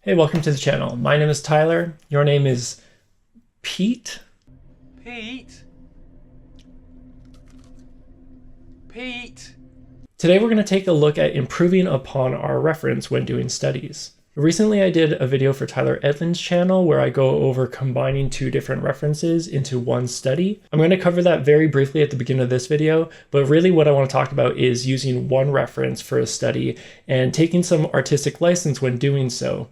Hey, welcome to the channel. My name is Tyler. Your name is Pete? Pete? Pete? Today we're going to take a look at improving upon our reference when doing studies. Recently I did a video for Tyler Edlin's channel where I go over combining two different references into one study. I'm going to cover that very briefly at the beginning of this video, but really what I want to talk about is using one reference for a study and taking some artistic license when doing so.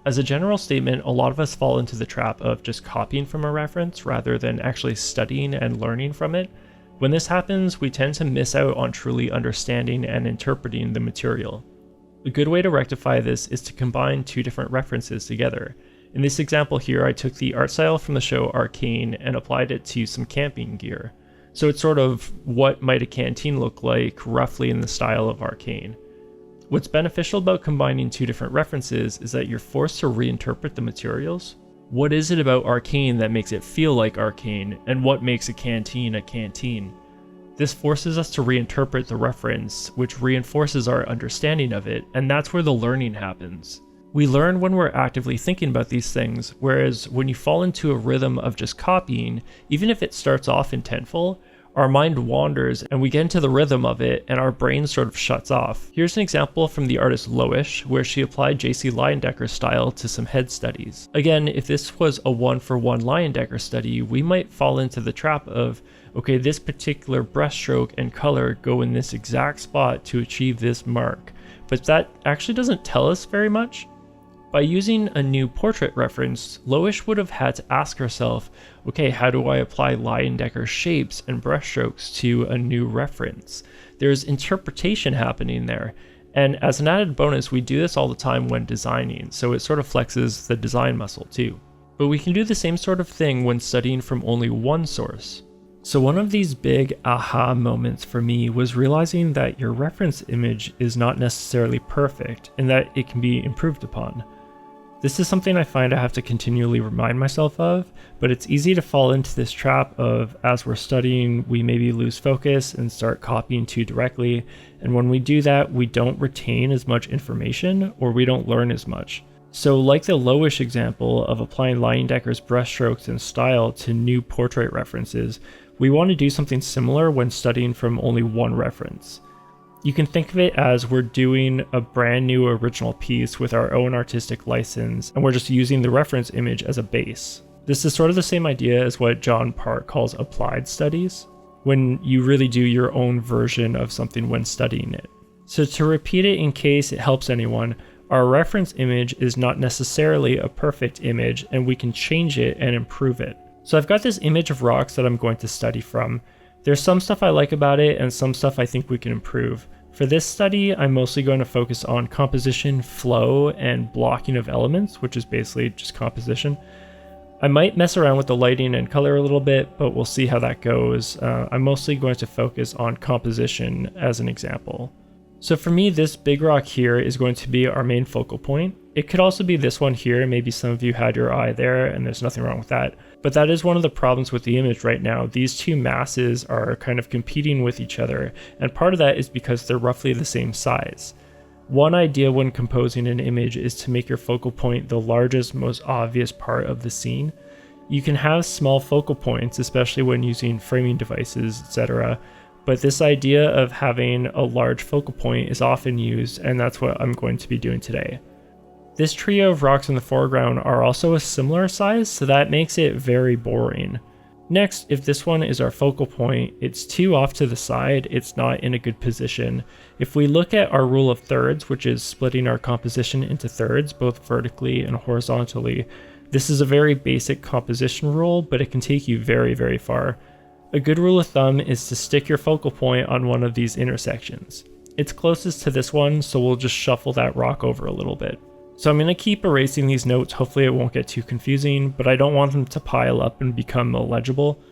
As a general statement, a lot of us fall into the trap of just copying from a reference rather than actually studying and learning from it. When this happens, we tend to miss out on truly understanding and interpreting the material. A good way to rectify this is to combine two different references together. In this example here, I took the art style from the show Arcane and applied it to some camping gear. So it's sort of what might a canteen look like, roughly in the style of Arcane. What's beneficial about combining two different references is that you're forced to reinterpret the materials. What is it about Arcane that makes it feel like Arcane, and what makes a canteen a canteen? This forces us to reinterpret the reference, which reinforces our understanding of it, and that's where the learning happens. We learn when we're actively thinking about these things, whereas when you fall into a rhythm of just copying, even if it starts off intentful, our mind wanders and we get into the rhythm of it and our brain sort of shuts off. Here's an example from the artist Loish, where she applied J.C. Leyendecker style to some head studies. Again, if this was a one-for-one Leyendecker study, we might fall into the trap of, okay, this particular brushstroke and color go in this exact spot to achieve this mark, but that actually doesn't tell us very much. By using a new portrait reference, Loish would have had to ask herself, okay, how do I apply Leyendecker's shapes and brushstrokes to a new reference? There's interpretation happening there. And as an added bonus, we do this all the time when designing, so it sort of flexes the design muscle too. But we can do the same sort of thing when studying from only one source. So one of these big aha moments for me was realizing that your reference image is not necessarily perfect and that it can be improved upon. This is something I find I have to continually remind myself of, but it's easy to fall into this trap of, as we're studying, we maybe lose focus and start copying too directly, and when we do that, we don't retain as much information, or we don't learn as much. So like the Loish example of applying Leyendecker's brushstrokes and style to new portrait references, we want to do something similar when studying from only one reference. You can think of it as we're doing a brand new original piece with our own artistic license, and we're just using the reference image as a base. This is sort of the same idea as what John Park calls applied studies, when you really do your own version of something when studying it. So to repeat it in case it helps anyone, our reference image is not necessarily a perfect image, and we can change it and improve it. So I've got this image of rocks that I'm going to study from. There's some stuff I like about it and some stuff I think we can improve. For this study, I'm mostly going to focus on composition, flow, and blocking of elements, which is basically just composition. I might mess around with the lighting and color a little bit, but we'll see how that goes. I'm mostly going to focus on composition as an example. So for me, this big rock here is going to be our main focal point. It could also be this one here. Maybe some of you had your eye there and there's nothing wrong with that. But that is one of the problems with the image right now. These two masses are kind of competing with each other. And part of that is because they're roughly the same size. One idea when composing an image is to make your focal point the largest, most obvious part of the scene. You can have small focal points, especially when using framing devices, etc. But this idea of having a large focal point is often used, and that's what I'm going to be doing today. This trio of rocks in the foreground are also a similar size, so that makes it very boring. Next, if this one is our focal point, it's too off to the side, it's not in a good position. If we look at our rule of thirds, which is splitting our composition into thirds, both vertically and horizontally, this is a very basic composition rule, but it can take you very, very far. A good rule of thumb is to stick your focal point on one of these intersections. It's closest to this one, so we'll just shuffle that rock over a little bit. So I'm going to keep erasing these notes, hopefully it won't get too confusing, but I don't want them to pile up and become illegible.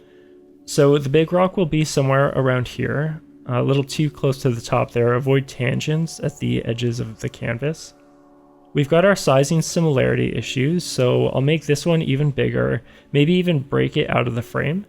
So the big rock will be somewhere around here, a little too close to the top there. Avoid tangents at the edges of the canvas. We've got our sizing similarity issues, so I'll make this one even bigger, maybe even break it out of the frame.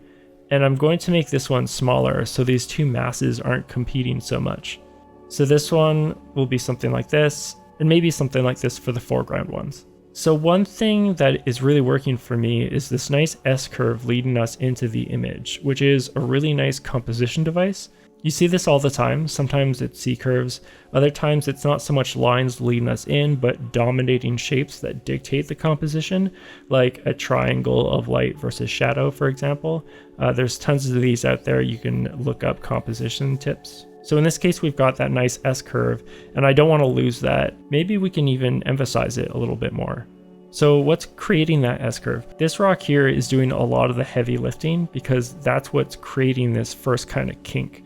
And I'm going to make this one smaller so these two masses aren't competing so much. So this one will be something like this, and maybe something like this for the foreground ones. So one thing that is really working for me is this nice S-curve leading us into the image, which is a really nice composition device. You see this all the time. Sometimes it's C-curves, other times it's not so much lines leading us in, but dominating shapes that dictate the composition, like a triangle of light versus shadow, for example. There's tons of these out there. You can look up composition tips. So in this case, we've got that nice S-curve, and I don't want to lose that. Maybe we can even emphasize it a little bit more. So what's creating that S-curve? This rock here is doing a lot of the heavy lifting because that's what's creating this first kind of kink.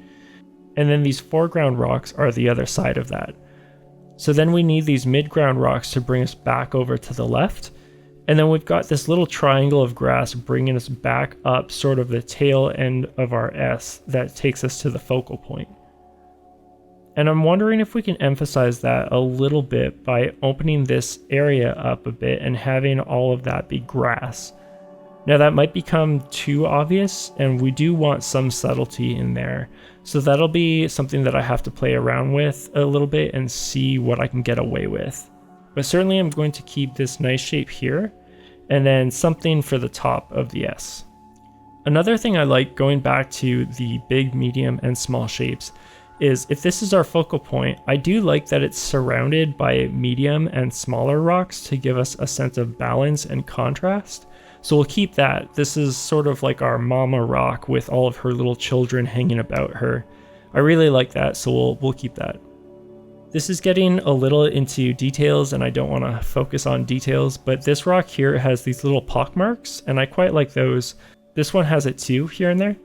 And then these foreground rocks are the other side of that. So then we need these midground rocks to bring us back over to the left. And then we've got this little triangle of grass bringing us back up sort of the tail end of our S that takes us to the focal point. And I'm wondering if we can emphasize that a little bit by opening this area up a bit and having all of that be grass. Now that might become too obvious, and we do want some subtlety in there. So that'll be something that I have to play around with a little bit and see what I can get away with. But certainly I'm going to keep this nice shape here, and then something for the top of the S. Another thing I like, going back to the big, medium, and small shapes, is if this is our focal point, I do like that it's surrounded by medium and smaller rocks to give us a sense of balance and contrast. So we'll keep that. This is sort of like our mama rock with all of her little children hanging about her. I really like that, so we'll keep that. This is getting a little into details, and I don't want to focus on details, but this rock here has these little pock marks, and I quite like those. This one has it too, here and there,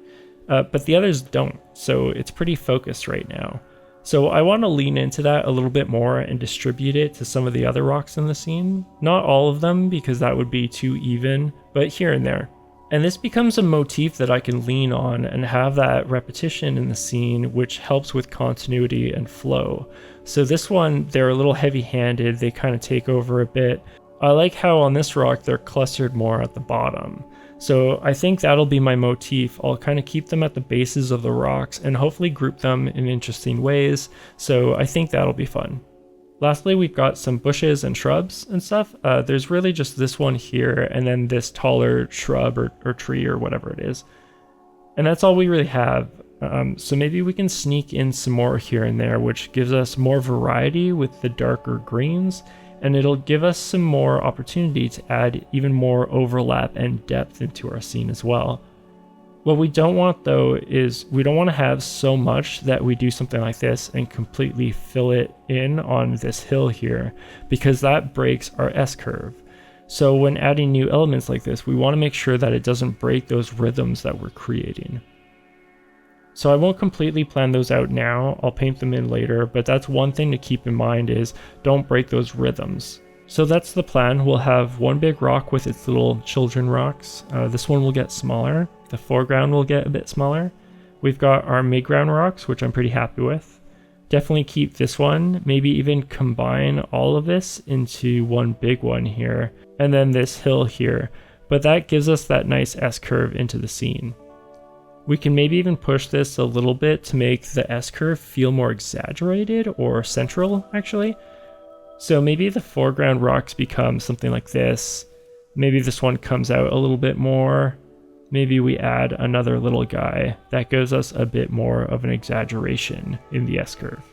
but the others don't, so it's pretty focused right now. So I want to lean into that a little bit more and distribute it to some of the other rocks in the scene. Not all of them, because that would be too even, but here and there. And this becomes a motif that I can lean on and have that repetition in the scene, which helps with continuity and flow. So this one, they're a little heavy-handed, they kind of take over a bit. I like how on this rock they're clustered more at the bottom. So I think that'll be my motif. I'll kind of keep them at the bases of the rocks and hopefully group them in interesting ways. So I think that'll be fun. Lastly, we've got some bushes and shrubs and stuff. There's really just this one here and then this taller shrub or tree or whatever it is. And that's all we really have. So maybe we can sneak in some more here and there, which gives us more variety with the darker greens. And it'll give us some more opportunity to add even more overlap and depth into our scene as well. What we don't want though is we don't want to have so much that we do something like this and completely fill it in on this hill here, because that breaks our S-curve. So when adding new elements like this, we want to make sure that it doesn't break those rhythms that we're creating. So I won't completely plan those out now, I'll paint them in later, but that's one thing to keep in mind is don't break those rhythms. So that's the plan. We'll have one big rock with its little children rocks. This one will get smaller. The foreground will get a bit smaller. We've got our midground rocks, which I'm pretty happy with. Definitely keep this one, maybe even combine all of this into one big one here, and then this hill here, but that gives us that nice S-curve into the scene. We can maybe even push this a little bit to make the S-curve feel more exaggerated or central, actually. So maybe the foreground rocks become something like this. Maybe this one comes out a little bit more. Maybe we add another little guy. That gives us a bit more of an exaggeration in the S-curve.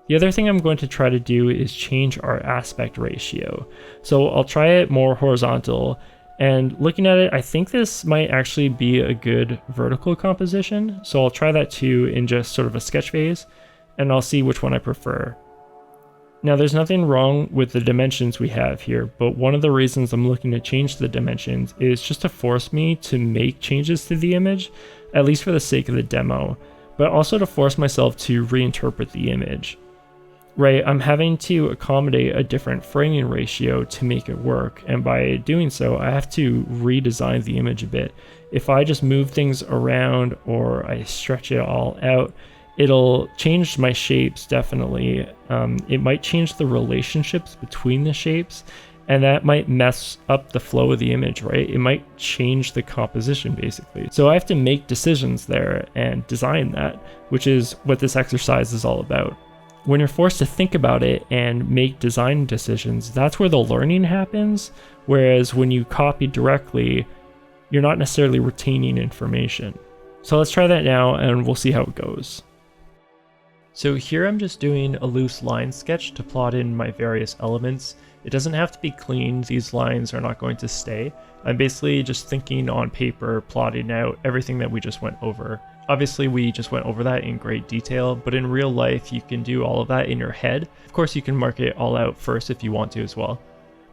The other thing I'm going to try to do is change our aspect ratio. So I'll try it more horizontal. And looking at it, I think this might actually be a good vertical composition. So I'll try that too in just sort of a sketch phase, and I'll see which one I prefer. Now there's nothing wrong with the dimensions we have here, but one of the reasons I'm looking to change the dimensions is just to force me to make changes to the image, at least for the sake of the demo, but also to force myself to reinterpret the image. Right, I'm having to accommodate a different framing ratio to make it work, and by doing so, I have to redesign the image a bit. If I just move things around or I stretch it all out, it'll change my shapes, definitely. It might change the relationships between the shapes, And that might mess up the flow of the image, right? It might change the composition basically. So I have to make decisions there and design that, which is what this exercise is all about. When you're forced to think about it and make design decisions, that's where the learning happens. Whereas when you copy directly, you're not necessarily retaining information. So let's try that now and we'll see how it goes. So here I'm just doing a loose line sketch to plot in my various elements. It doesn't have to be clean, these lines are not going to stay. I'm basically just thinking on paper, plotting out everything that we just went over. Obviously we just went over that in great detail, but in real life you can do all of that in your head. Of course you can mark it all out first if you want to as well.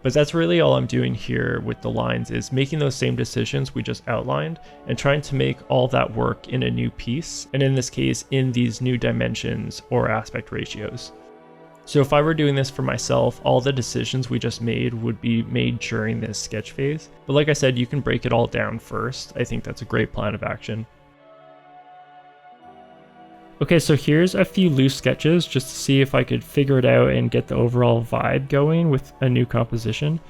But that's really all I'm doing here with the lines, is making those same decisions we just outlined and trying to make all that work in a new piece, and in this case in these new dimensions or aspect ratios. So if I were doing this for myself, all the decisions we just made would be made during this sketch phase. But like I said, you can break it all down first. I think that's a great plan of action. Okay, so here's a few loose sketches just to see if I could figure it out and get the overall vibe going with a new composition.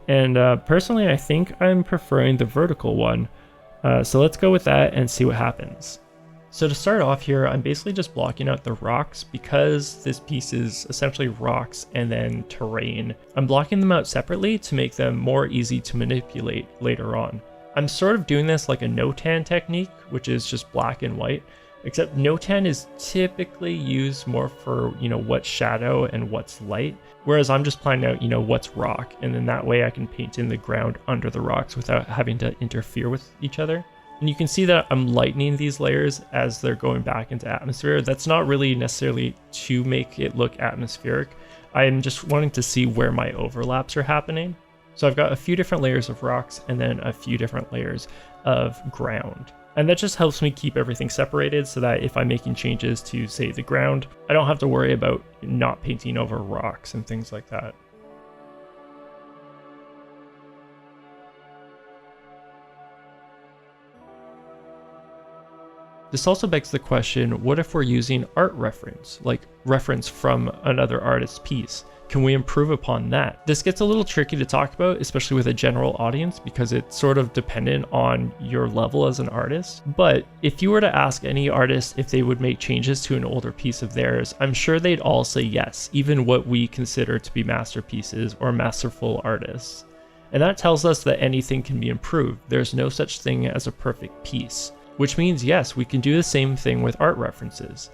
And personally, I think I'm preferring the vertical one. So let's go with that and see what happens. So to start off here, I'm basically just blocking out the rocks because this piece is essentially rocks and then terrain. I'm blocking them out separately to make them more easy to manipulate later on. I'm sort of doing this like a no-tan technique, which is just black and white, except no-tan is typically used more for, what's shadow and what's light, whereas I'm just planning out, what's rock, and then that way I can paint in the ground under the rocks without having to interfere with each other. And you can see that I'm lightening these layers as they're going back into atmosphere. That's not really necessarily to make it look atmospheric. I'm just wanting to see where my overlaps are happening. So I've got a few different layers of rocks and then a few different layers of ground. And that just helps me keep everything separated so that if I'm making changes to, say, the ground, I don't have to worry about not painting over rocks and things like that. This also begs the question, what if we're using art reference, like reference from another artist's piece? Can we improve upon that? This gets a little tricky to talk about, especially with a general audience, because it's sort of dependent on your level as an artist. But if you were to ask any artist if they would make changes to an older piece of theirs, I'm sure they'd all say yes, even what we consider to be masterpieces or masterful artists. And that tells us that anything can be improved. There's no such thing as a perfect piece. Which means, yes, we can do the same thing with art references.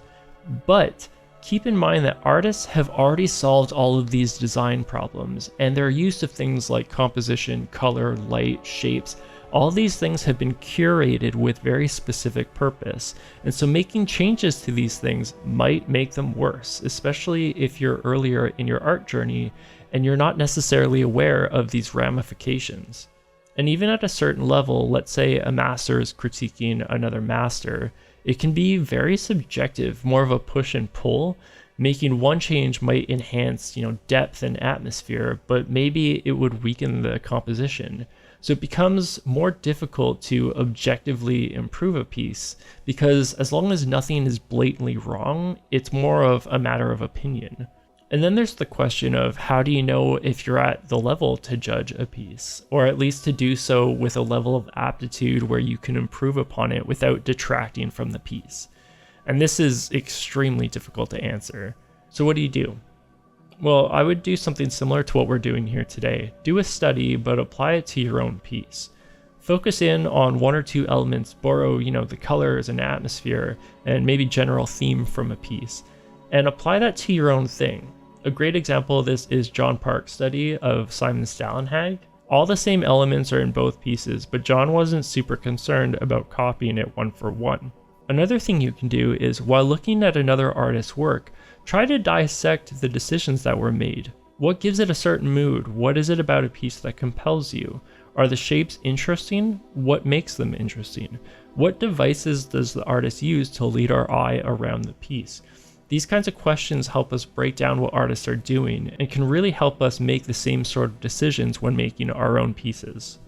But keep in mind that artists have already solved all of these design problems, and their use of things like composition, color, light, shapes, all these things have been curated with very specific purpose. And so making changes to these things might make them worse, especially if you're earlier in your art journey and you're not necessarily aware of these ramifications. And even at a certain level, let's say a master is critiquing another master, it can be very subjective, more of a push and pull. Making one change might enhance, depth and atmosphere, but maybe it would weaken the composition. So it becomes more difficult to objectively improve a piece, because as long as nothing is blatantly wrong, it's more of a matter of opinion. And then there's the question of how do you know if you're at the level to judge a piece, or at least to do so with a level of aptitude where you can improve upon it without detracting from the piece. And this is extremely difficult to answer. So what do you do? Well, I would do something similar to what we're doing here today. Do a study, but apply it to your own piece. Focus in on one or two elements, borrow, the colors and atmosphere, and maybe general theme from a piece, and apply that to your own thing. A great example of this is John Park's study of Simon Stalenhag. All the same elements are in both pieces, but John wasn't super concerned about copying it one for one. Another thing you can do is, while looking at another artist's work, try to dissect the decisions that were made. What gives it a certain mood? What is it about a piece that compels you? Are the shapes interesting? What makes them interesting? What devices does the artist use to lead our eye around the piece? These kinds of questions help us break down what artists are doing and can really help us make the same sort of decisions when making our own pieces.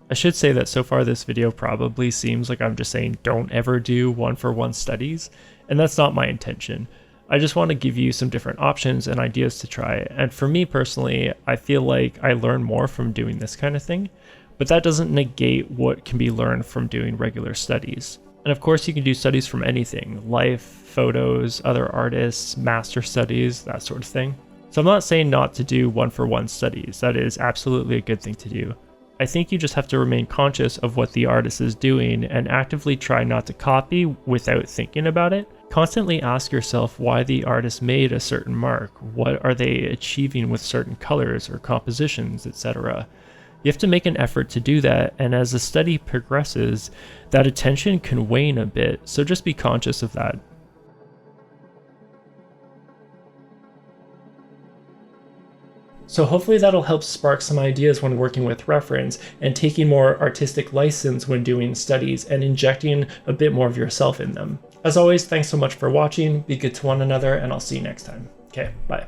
I should say that so far this video probably seems like I'm just saying don't ever do one-for-one studies, and that's not my intention. I just want to give you some different options and ideas to try. And for me personally, I feel like I learn more from doing this kind of thing, but that doesn't negate what can be learned from doing regular studies. And of course, you can do studies from anything: life, photos, other artists, master studies, that sort of thing. So I'm not saying not to do one-for-one studies. That is absolutely a good thing to do. I think you just have to remain conscious of what the artist is doing and actively try not to copy without thinking about it. Constantly ask yourself why the artist made a certain mark. What are they achieving with certain colors or compositions, etc.? You have to make an effort to do that, and as the study progresses, that attention can wane a bit, so just be conscious of that. So hopefully that'll help spark some ideas when working with reference and taking more artistic license when doing studies and injecting a bit more of yourself in them. As always, thanks so much for watching, be good to one another, and I'll see you next time. Okay, bye.